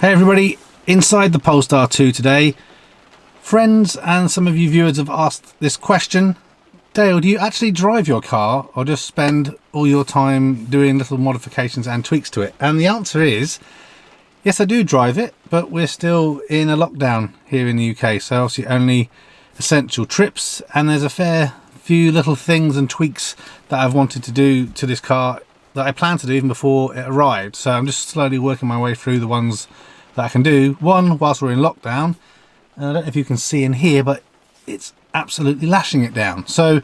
Hey everybody, inside the Polestar 2 today. Friends and some of you viewers have asked this question. Dale, do you actually drive your car or just spend all your time doing little modifications and tweaks to it? And the answer is, yes, I do drive it, but we're still in a lockdown here in the UK. So obviously only essential trips, and there's a fair few little things and tweaks that I've wanted to do to this car that I planned to do even before it arrived. So I'm just slowly working my way through the ones that I can do. One, whilst we're in lockdown, and I don't know if you can see in here, but it's absolutely lashing it down. So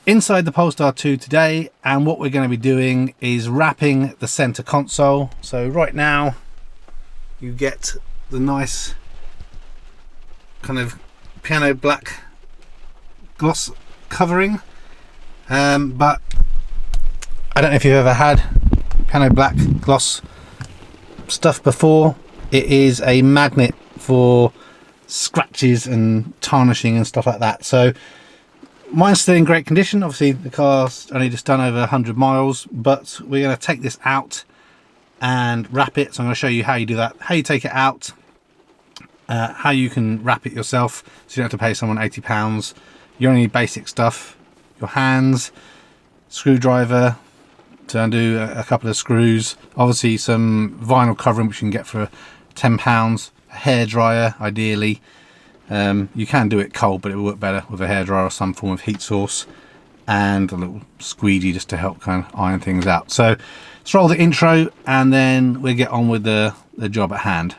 inside the Polestar 2 today, and what we're going to be doing is wrapping the center console. So right now you get the nice kind of piano black gloss covering, but I don't know if you've ever had piano black gloss stuff before. It is a magnet for scratches and tarnishing and stuff like that. So mine's still in great condition. Obviously the car's only just done over 100 miles, but we're going to take this out and wrap it. So I'm going to show you how you do that, how you take it out, how you can wrap it yourself so you don't have to pay someone £80. You only need basic stuff: your hands, screwdriver to undo a couple of screws, obviously some vinyl covering which you can get for £10, a hairdryer ideally. You can do it cold, but it will work better with a hairdryer or some form of heat source, and a little squeegee just to help kind of iron things out. So let's roll the intro and then we'll get on with the job at hand.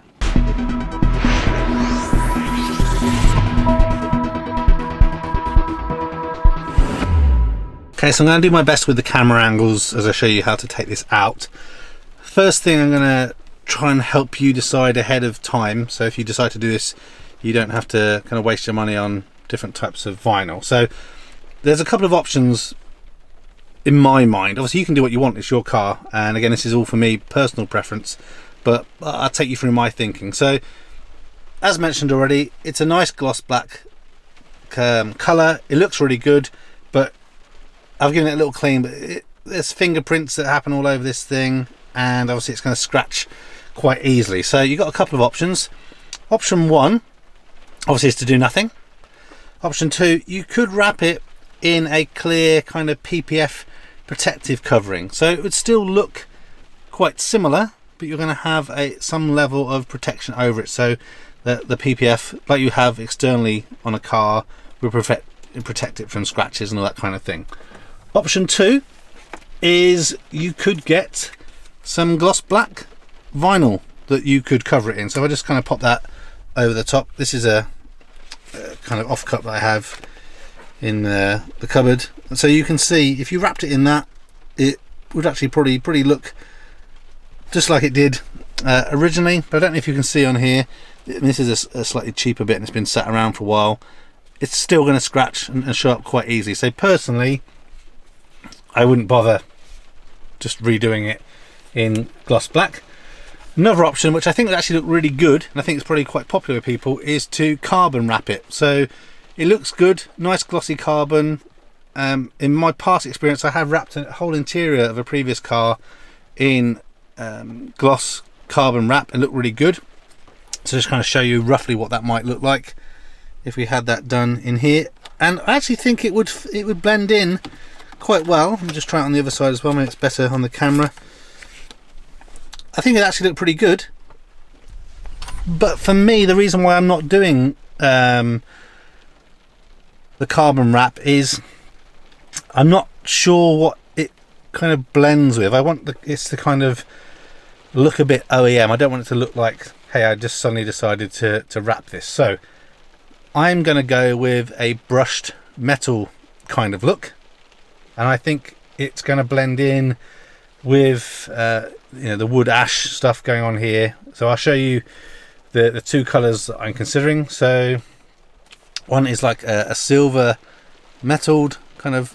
Okay, so I'm going to do my best with the camera angles as I show you how to take this out. First thing, I'm going to try and help you decide ahead of time. So if you decide to do this, you don't have to kind of waste your money on different types of vinyl. So there's a couple of options in my mind. Obviously you can do what you want, it's your car. And again, this is all for me, personal preference, but I'll take you through my thinking. So as mentioned already, it's a nice gloss black colour. It looks really good, but I've given it a little clean, but there's fingerprints that happen all over this thing, and obviously it's going to scratch quite easily. So you've got a couple of options. Option one, obviously, is to do nothing. Option two, you could wrap it in a clear kind of PPF protective covering. So it would still look quite similar, but you're going to have some level of protection over it. So the PPF, like you have externally on a car, will protect it from scratches and all that kind of thing. Option two is you could get some gloss black vinyl that you could cover it in. So I just kind of pop that over the top. This is a kind of offcut that I have in the cupboard. So you can see if you wrapped it in that, it would actually probably look just like it did originally. But I don't know if you can see on here, this is a slightly cheaper bit and it's been sat around for a while. It's still going to scratch and show up quite easily. So personally, I wouldn't bother just redoing it in gloss black. Another option, which I think would actually look really good, and I think it's probably quite popular with people, is to carbon wrap it. So it looks good, nice glossy carbon. In my past experience, I have wrapped a whole interior of a previous car in gloss carbon wrap and looked really good. So just kind of show you roughly what that might look like if we had that done in here. And I actually think it would blend in quite well. Let me just try it on the other side as well, maybe it's better on the camera. I think it actually looked pretty good, but for me, the reason why I'm not doing the carbon wrap is I'm not sure what it kind of blends with. I want it to kind of look a bit OEM. I don't want it to look like, hey, I just suddenly decided to wrap this. So I'm going to go with a brushed metal kind of look, and I think it's going to blend in with the wood ash stuff going on here. So I'll show you the two colors that I'm considering. So one is like a silver metalled kind of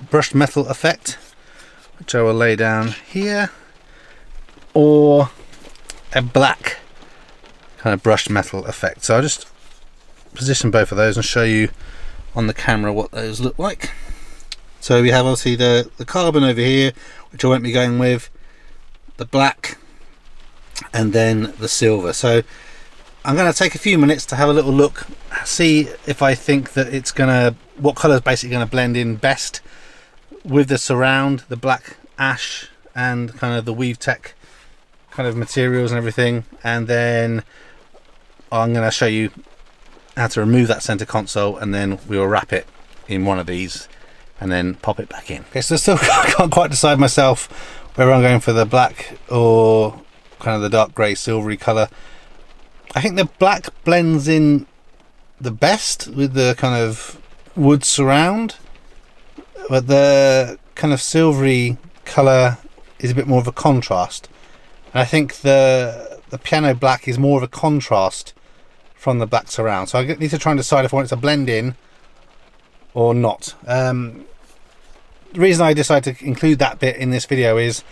brushed metal effect, which I will lay down here, or a black kind of brushed metal effect. So I'll just position both of those and show you on the camera what those look like. So we have obviously the carbon over here, which I won't be going with, the black and then the silver. So I'm going to take a few minutes to have a little look, see if I think that it's gonna, what colour is basically going to blend in best with the surround, the black ash and kind of the Weave Tech kind of materials and everything. And then I'm going to show you how to remove that center console, and then we will wrap it in one of these and then pop it back in. Okay, so I still can't quite decide myself whether I'm going for the black or kind of the dark grey silvery colour. I think the black blends in the best with the kind of wood surround, but the kind of silvery colour is a bit more of a contrast. And I think the piano black is more of a contrast from the black surround. So I need to try and decide if I want it to blend in or not. The reason I decided to include that bit in this video is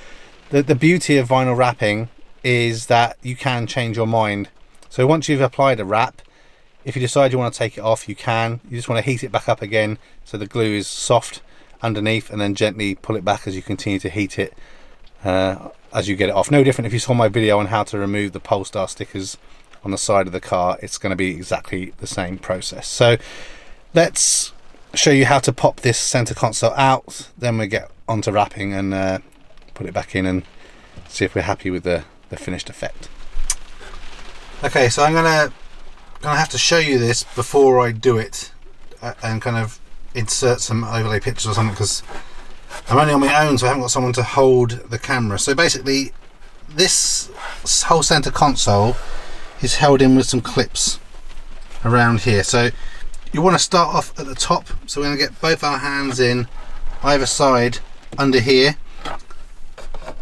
that the beauty of vinyl wrapping is that you can change your mind. So once you've applied a wrap, if you decide you want to take it off, you can. You just want to heat it back up again so the glue is soft underneath, and then gently pull it back as you continue to heat it as you get it off. No different if you saw my video on how to remove the Polestar stickers on the side of the car. It's going to be exactly the same process. So let's show you how to pop this center console out, then we get onto wrapping and put it back in and see if we're happy with the finished effect. Okay, so I'm gonna have to show you this before I do it and kind of insert some overlay pictures or something, because I'm only on my own, so I haven't got someone to hold the camera. So basically this whole center console is held in with some clips around here. So you want to start off at the top, so we're going to get both our hands in either side under here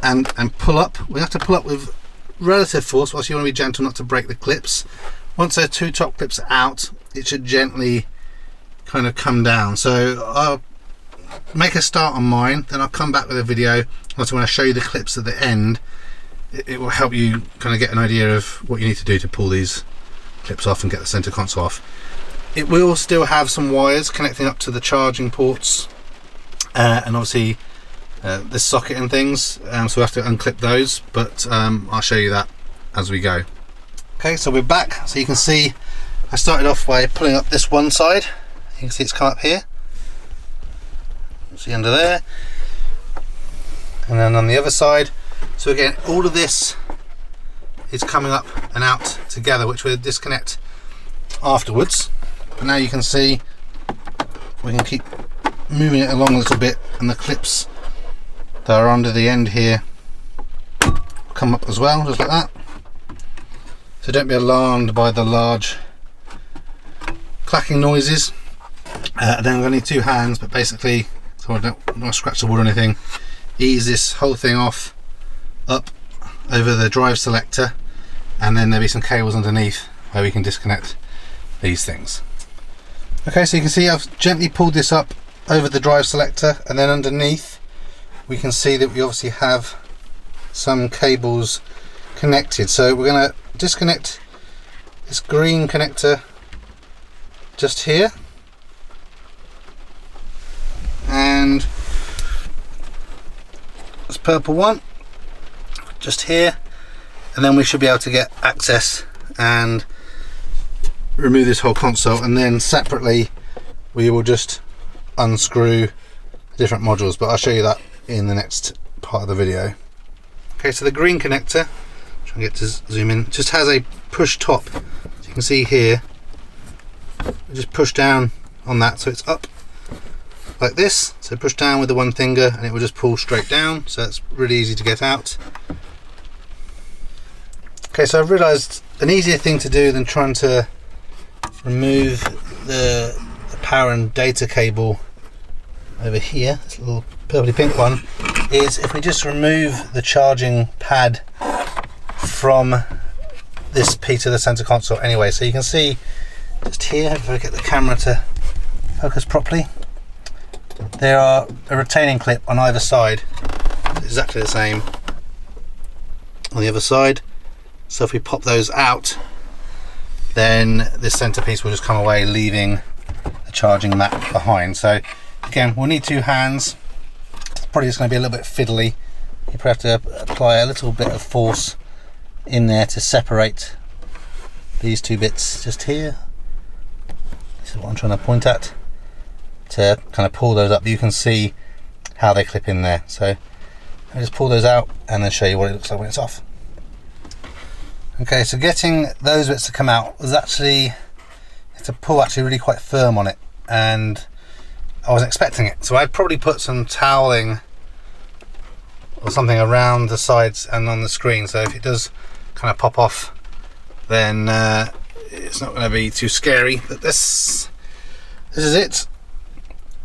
and pull up. We have to pull up with relative force, whilst you want to be gentle not to break the clips. Once those two top clips are out, it should gently kind of come down. So I'll make a start on mine, then I'll come back with a video. Also, when I show you the clips at the end, it will help you kind of get an idea of what you need to do to pull these clips off and get the center console off. It will still have some wires connecting up to the charging ports and obviously this socket and things, so we have to unclip those, but I'll show you that as we go. Okay, so we're back. So you can see I started off by pulling up this one side. You can see it's come up here, see under there, and then on the other side. So again, all of this is coming up and out together, which we'll disconnect afterwards. But now you can see we can keep moving it along a little bit, and the clips that are under the end here come up as well, just like that. So don't be alarmed by the large clacking noises. Then I'm going to need two hands, but basically, so I don't scratch the wood or anything, ease this whole thing off up over the drive selector, and then there'll be some cables underneath where we can disconnect these things. Okay, so you can see I've gently pulled this up over the drive selector, and then underneath we can see that we obviously have some cables connected. So we're going to disconnect this green connector just here, and this purple one just here, and then we should be able to get access and remove this whole console, and then separately we will just unscrew different modules, but I'll show you that in the next part of the video. Okay, so the green connector, try and get to zoom in, just has a push top. So you can see here, just push down on that so it's up like this. So push down with the one finger and it will just pull straight down, so it's really easy to get out. Okay, so I've realised an easier thing to do than trying to remove the power and data cable over here, this little purpley pink one, is if we just remove the charging pad from this piece of the center console anyway. So you can see just here, if I get the camera to focus properly, there are a retaining clip on either side, exactly the same on the other side. So if we pop those out, then this centerpiece will just come away, leaving the charging mat behind. So again, we'll need two hands. It's probably just going to be a little bit fiddly. You probably have to apply a little bit of force in there to separate these two bits just here. This is what I'm trying to point at, to kind of pull those up. You can see how they clip in there. So I'll just pull those out and then show you what it looks like when it's off. Okay, so getting those bits to come out was actually, the pull actually really quite firm on it, and I wasn't expecting it. So I'd probably put some toweling or something around the sides and on the screen, so if it does kind of pop off, then it's not going to be too scary. But this is it.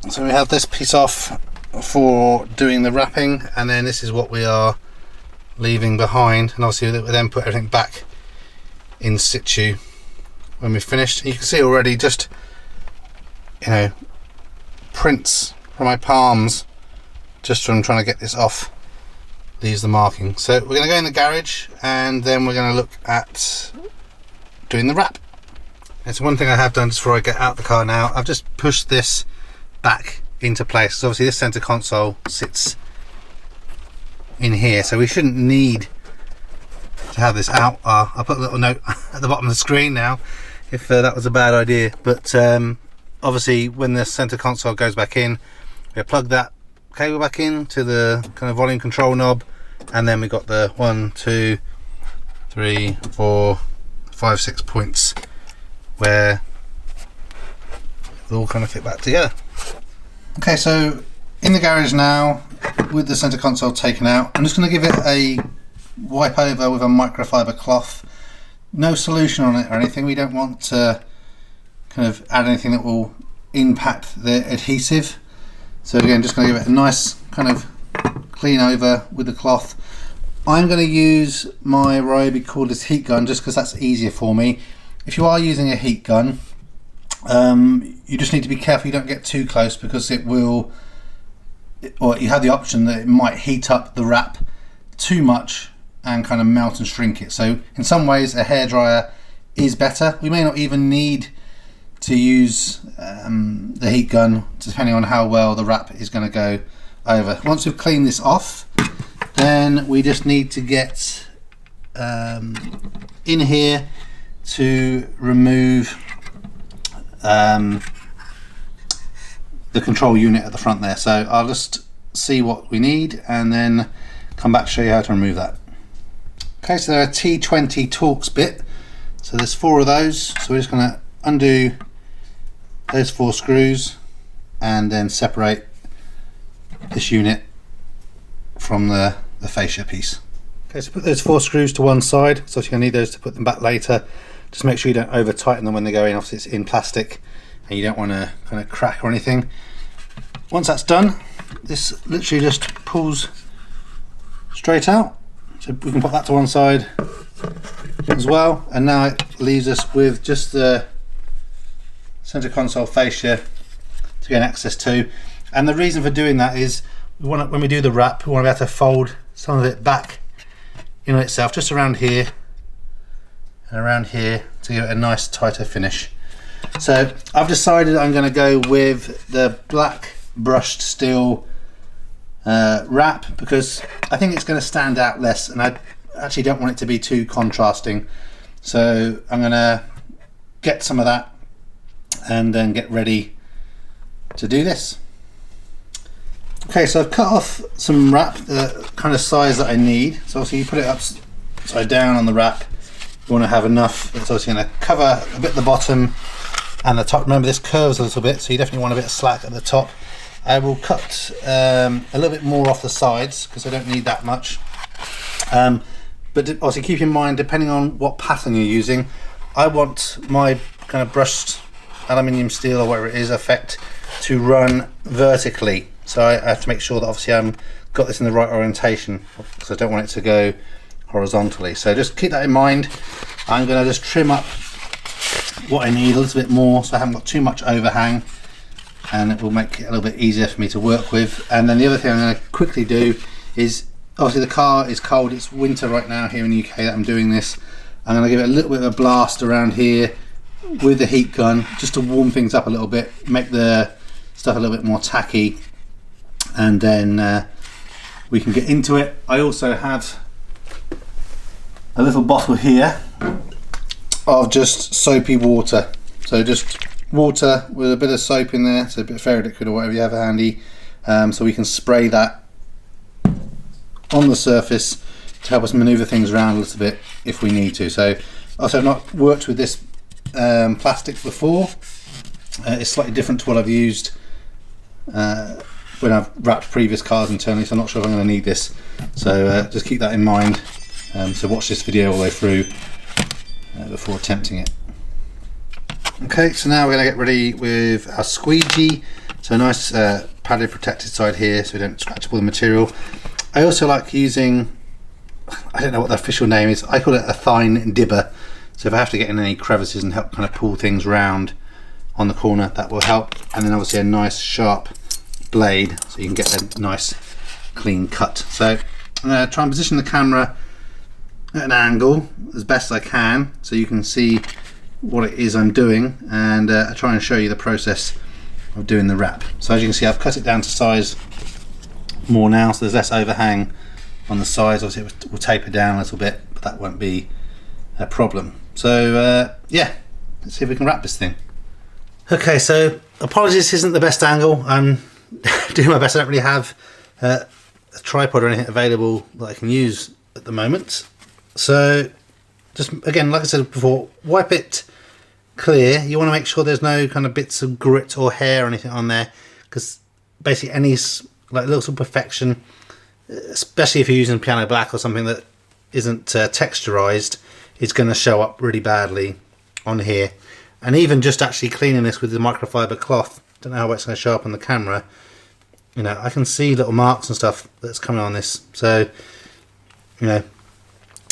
So we have this piece off for doing the wrapping, and then this is what we are leaving behind, and obviously we then put everything back in situ when we've finished. You can see already just, you know, prints from my palms just from trying to get this off leaves the marking. So we're going to go in the garage and then we're going to look at doing the wrap. It's one thing I have done just before I get out the car now. I've just pushed this back into place. So obviously this center console sits in here, so we shouldn't need to have this out. I'll put a little note at the bottom of the screen now if that was a bad idea. But obviously when the center console goes back in, we plug that cable back in to the kind of volume control knob, and then we got the 1, 2, 3, 4, 5, 6 points where they all kind of fit back together. Okay, so in the garage now with the center console taken out, I'm just going to give it a wipe over with a microfiber cloth. No solution on it or anything. We don't want to kind of add anything that will impact the adhesive. So again, just going to give it a nice kind of clean over with the cloth. I'm going to use my Ryobi cordless heat gun just because that's easier for me. If you are using a heat gun, you just need to be careful you don't get too close, because it will, or you have the option that it might heat up the wrap too much and kind of melt and shrink it. So in some ways a hairdryer is better. We may not even need to use the heat gun, depending on how well the wrap is going to go over. Once we've cleaned this off, then we just need to get in here to remove the control unit at the front there. So I'll just see what we need and then come back to show you how to remove that. Okay, so there are T20 Torx bit. So there's 4 of those. So we're just going to undo those 4 screws and then separate this unit from the fascia piece. Okay, so put those 4 screws to one side. So you're going to need those to put them back later. Just make sure you don't over tighten them when they go in. Obviously it's in plastic and you don't want to kind of crack or anything. Once that's done, this literally just pulls straight out. So we can put that to one side as well, and now it leaves us with just the center console fascia to gain access to. And the reason for doing that is we want to, when we do the wrap, we want to be able to fold some of it back in itself, just around here and around here, to give it a nice tighter finish. So I've decided I'm going to go with the black brushed steel wrap, because I think it's going to stand out less, and I actually don't want it to be too contrasting. So I'm going to get some of that and then get ready to do this. Okay, so I've cut off some wrap, the kind of size that I need. So obviously you put it upside down on the wrap. You want to have enough that's obviously going to cover a bit at the bottom and the top. Remember, this curves a little bit, so you definitely want a bit of slack at the top. I will cut a little bit more off the sides because I don't need that much. But obviously keep in mind, depending on what pattern you're using, I want my kind of brushed aluminium steel or whatever it is effect to run vertically. So I have to make sure that obviously I'm got this in the right orientation, because I don't want it to go horizontally. So just keep that in mind. I'm going to just trim up what I need a little bit more, so I haven't got too much overhang, and it will make it a little bit easier for me to work with. And then the other thing I'm going to quickly do is, obviously the car is cold, it's winter right now here in the UK that I'm doing this. I'm going to give it a little bit of a blast around here with the heat gun, just to warm things up a little bit, make the stuff a little bit more tacky, and then we can get into it. I also have a little bottle here of just soapy water. So just water with a bit of soap in there, so a bit of fairy liquid or whatever you have handy, so we can spray that on the surface to help us maneuver things around a little bit if we need to. So also, I've not worked with this plastic before. It's slightly different to what I've used when I've wrapped previous cars internally, so I'm not sure if I'm going to need this. So just keep that in mind. So watch this video all the way through before attempting it. Okay, so now we're going to get ready with our squeegee. So a nice padded protected side here so we don't scratch up all the material. I also like using, I don't know what the official name is, I call it a fine dibber. So if I have to get in any crevices and help kind of pull things round on the corner, that will help. And then obviously a nice sharp blade so you can get a nice clean cut. So I'm going to try and position the camera at an angle as best I can so you can see what it is I'm doing, and try and show you the process of doing the wrap. So as you can see, I've cut it down to size more now, so there's less overhang on the sides. Obviously it will taper down a little bit, but that won't be a problem. So yeah, let's see if we can wrap this thing. Okay, so apologies, this isn't the best angle. I'm doing my best. I don't really have a tripod or anything available that I can use at the moment. So just again, like I said before, wipe it clear. You want to make sure there's no kind of bits of grit or hair or anything on there, because basically any like little imperfection, especially if you're using piano black or something that isn't texturized, is going to show up really badly on here. And even just actually cleaning this with the microfiber cloth, don't know how it's going to show up on the camera, you know, I can see little marks and stuff that's coming on this. So, you know,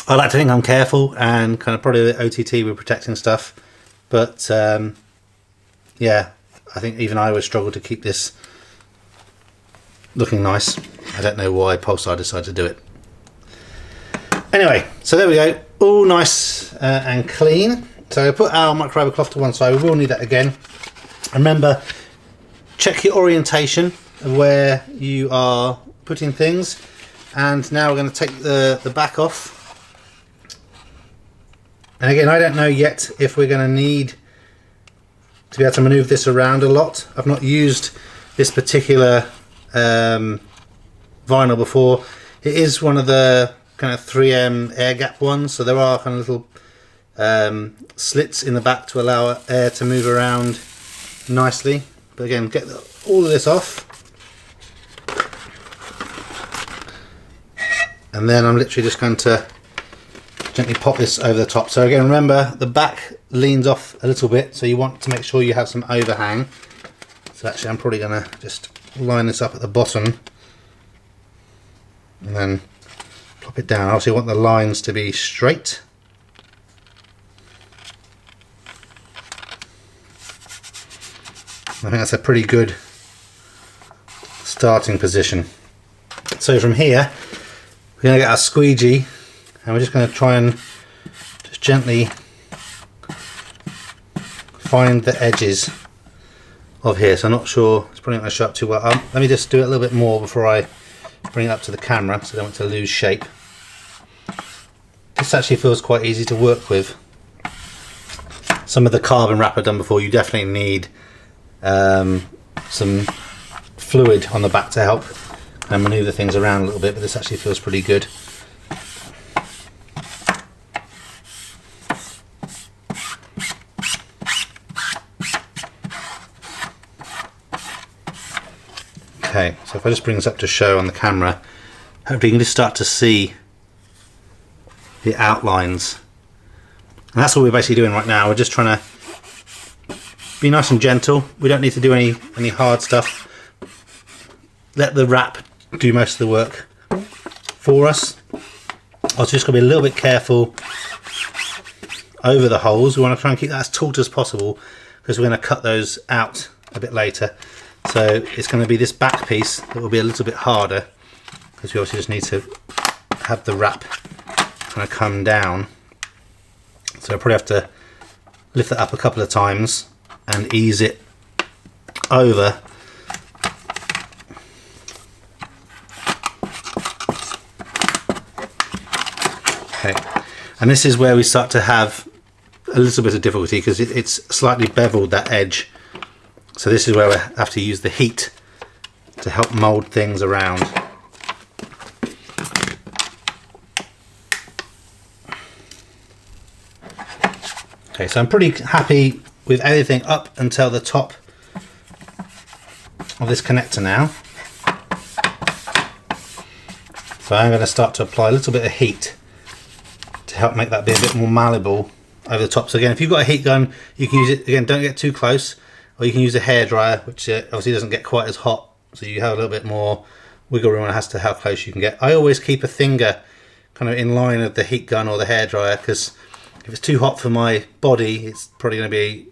I like to think I'm careful and kind of probably the OTT with protecting stuff, but yeah, I think even I would struggle to keep this looking nice. I don't know why Polestar decided to do it. Anyway, so there we go, all nice and clean. So I put our microfiber cloth to one side. We will need that again. Remember, check your orientation of where you are putting things. And now we're going to take the back off. And again, I don't know yet if we're going to need to be able to maneuver this around a lot. I've not used this particular vinyl before. It is one of the kind of 3M air gap ones, so there are kind of little slits in the back to allow air to move around nicely. But again, get all of this off, and then I'm literally just going to gently pop this over the top. So again, remember the back leans off a little bit, so you want to make sure you have some overhang. So actually I'm probably going to just line this up at the bottom and then plop it down. Obviously you want the lines to be straight. I think that's a pretty good starting position. So from here we're going to get our squeegee, and we're just going to try and just gently find the edges of here. So I'm not sure, it's probably not going to show up too well. Let me just do it a little bit more before I bring it up to the camera, so I don't want to lose shape. This actually feels quite easy to work with. Some of the carbon wrap I've done before, you definitely need some fluid on the back to help and maneuver things around a little bit, but this actually feels pretty good. Okay, so if I just bring this up to show on the camera, hopefully you can just start to see the outlines. And that's what we're basically doing right now. We're just trying to be nice and gentle. We don't need to do any hard stuff. Let the wrap do most of the work for us. Also just got to be a little bit careful over the holes. We want to try and keep that as taut as possible, because we're going to cut those out a bit later. So it's going to be this back piece that will be a little bit harder, because we obviously just need to have the wrap kind of come down. So I probably have to lift that up a couple of times and ease it over. Okay, And this is where we start to have a little bit of difficulty because it's slightly beveled, that edge. So this is where we have to use the heat to help mold things around. Okay, so I'm pretty happy with everything up until the top of this connector now. So I'm going to start to apply a little bit of heat to help make that be a bit more malleable over the top. So again, if you've got a heat gun, you can use it, again, don't get too close, or you can use a hairdryer, which obviously doesn't get quite as hot, so you have a little bit more wiggle room as to how close you can get. I always keep a finger kind of in line of the heat gun or the hairdryer, because if it's too hot for my body, it's probably going to be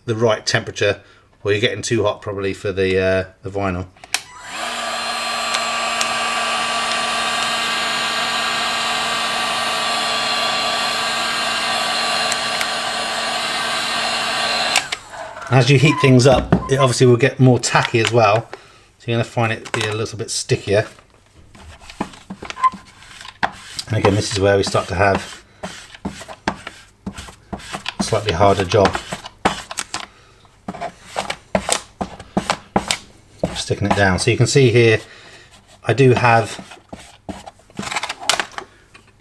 the right temperature, or you're getting too hot probably for the vinyl. As you heat things up, it obviously will get more tacky as well, so you're going to find it be a little bit stickier. And again, this is where we start to have a slightly harder job. Sticking it down. So you can see here, I do have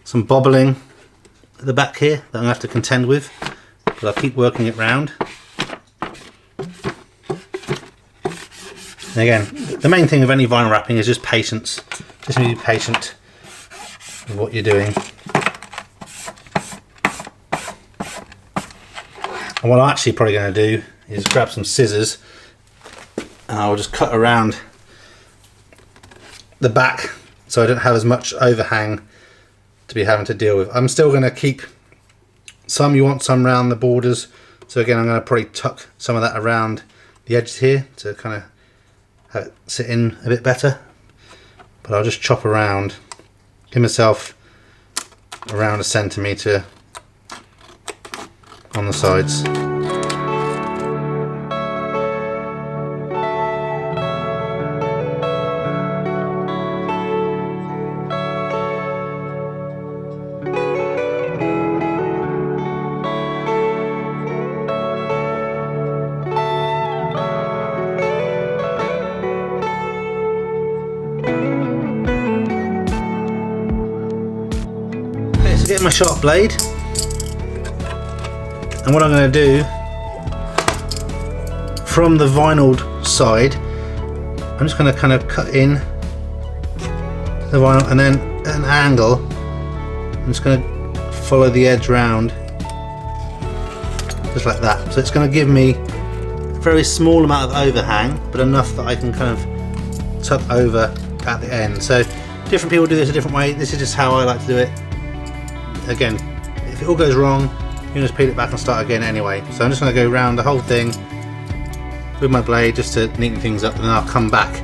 some bobbling at the back here that I'm going to have to contend with, but I'll keep working it round. And again, the main thing of any vinyl wrapping is just patience. Just need to be patient with what you're doing. And what I'm actually probably going to do is grab some scissors and I'll just cut around the back so I don't have as much overhang to be having to deal with. I'm still going to keep some, you want some around the borders, so again I'm going to probably tuck some of that around the edges here to kind of have it sit in a bit better, but I'll just chop around, give myself around 1 centimetre on the sides. Get my sharp blade, and what I'm going to do from the vinyled side, I'm just going to kind of cut in the vinyl, and then at an angle I'm just going to follow the edge round just like that. So it's going to give me a very small amount of overhang, but enough that I can kind of tuck over at the end. So different people do this a different way. This is just how I like to do it. Again, if it all goes wrong, you can just peel it back and start again anyway. So I'm just going to go around the whole thing with my blade just to neaten things up, and then I'll come back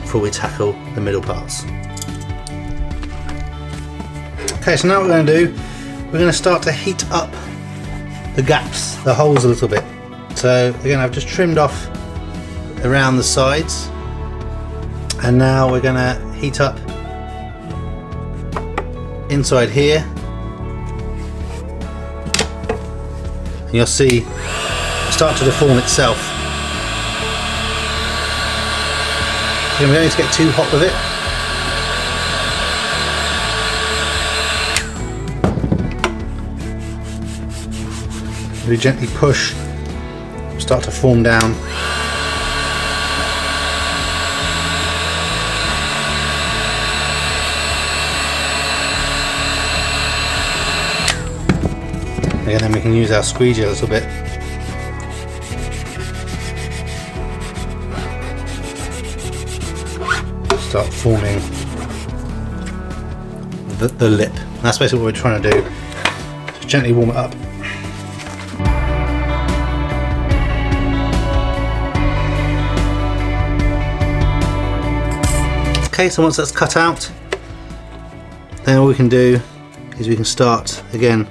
before we tackle the middle parts. Okay, so now what we're going to do, we're going to start to heat up the gaps, the holes a little bit. So again, I've just trimmed off around the sides, and now we're going to heat up inside here. And you'll see it start to deform itself. Again, we don't need to get too hot with it. Really gently push, start to form down. And then we can use our squeegee a little bit. Start forming the lip. And that's basically what we're trying to do. Just gently warm it up. Okay, so once that's cut out, then all we can do is we can start again.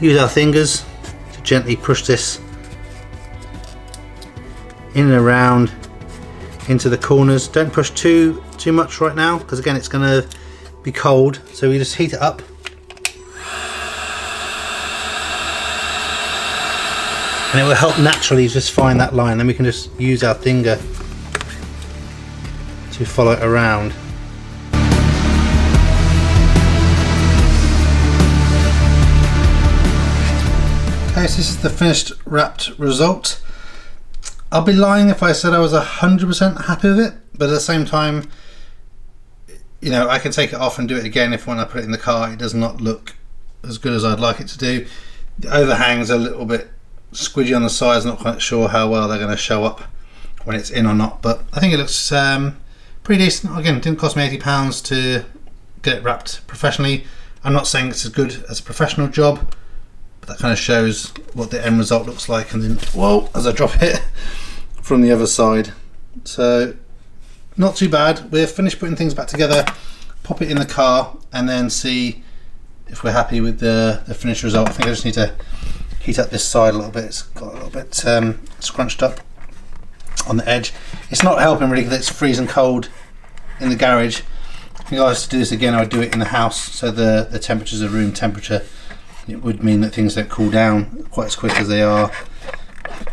Use our fingers to gently push this in and around into the corners. Don't push too much right now, because again it's going to be cold, so we just heat it up. And it will help naturally just find that line. Then we can just use our finger to follow it around. Okay, so this is the finished wrapped result. I'll be lying if I said I was 100% happy with it, but at the same time, you know, I can take it off and do it again if when I put it in the car it does not look as good as I'd like it to do. The overhangs are a little bit squidgy on the sides, not quite sure how well they're going to show up when it's in or not, but I think it looks pretty decent. Again, it didn't cost me £80 to get it wrapped professionally. I'm not saying it's as good as a professional job, but that kind of shows what the end result looks like. And then, whoa, as I drop it from the other side. So not too bad. We're finished putting things back together, pop it in the car, and then see if we're happy with the finished result. I think I just need to heat up this side a little bit. It's got a little bit scrunched up on the edge. It's not helping really because it's freezing cold in the garage. If I was to do this again, I would do it in the house, so the temperatures are room temperature. It would mean that things don't cool down quite as quick as they are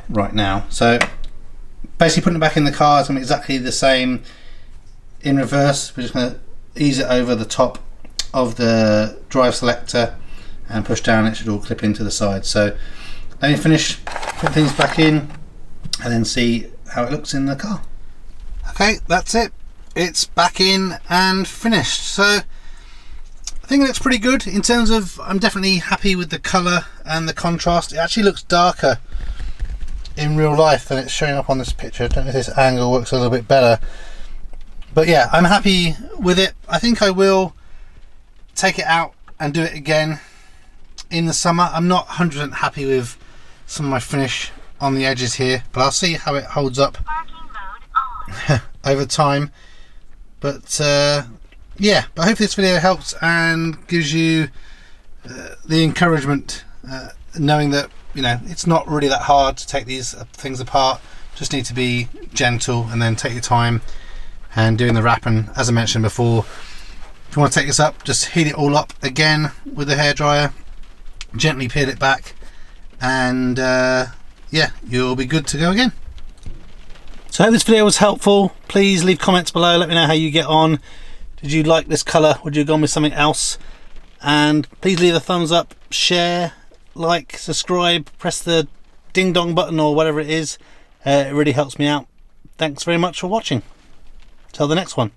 right now. So basically putting it back in the car is going to be exactly the same in reverse. We're just going to ease it over the top of the drive selector and push down. It should all clip into the side. So let me finish, put things back in, and then see how it looks in the car. Okay, that's it. It's back in and finished. So I think it looks pretty good in terms of, I'm definitely happy with the colour and the contrast. It actually looks darker in real life than it's showing up on this picture. I don't know if this angle works a little bit better, but yeah, I'm happy with it. I think I will take it out and do it again in the summer. I'm not 100% happy with some of my finish on the edges here, but I'll see how it holds up over time. But yeah, but hopefully this video helps and gives you the encouragement, knowing that, you know, it's not really that hard to take these things apart. Just need to be gentle and then take your time and doing the wrap. And as I mentioned before, if you want to take this up, just heat it all up again with the hairdryer, gently peel it back, and yeah, you'll be good to go again. So I hope this video was helpful. Please leave comments below, let me know how you get on. Did you like this colour? Would you have gone with something else? And please leave a thumbs up, share, like, subscribe, press the ding dong button or whatever it is. It really helps me out. Thanks very much for watching. Till the next one.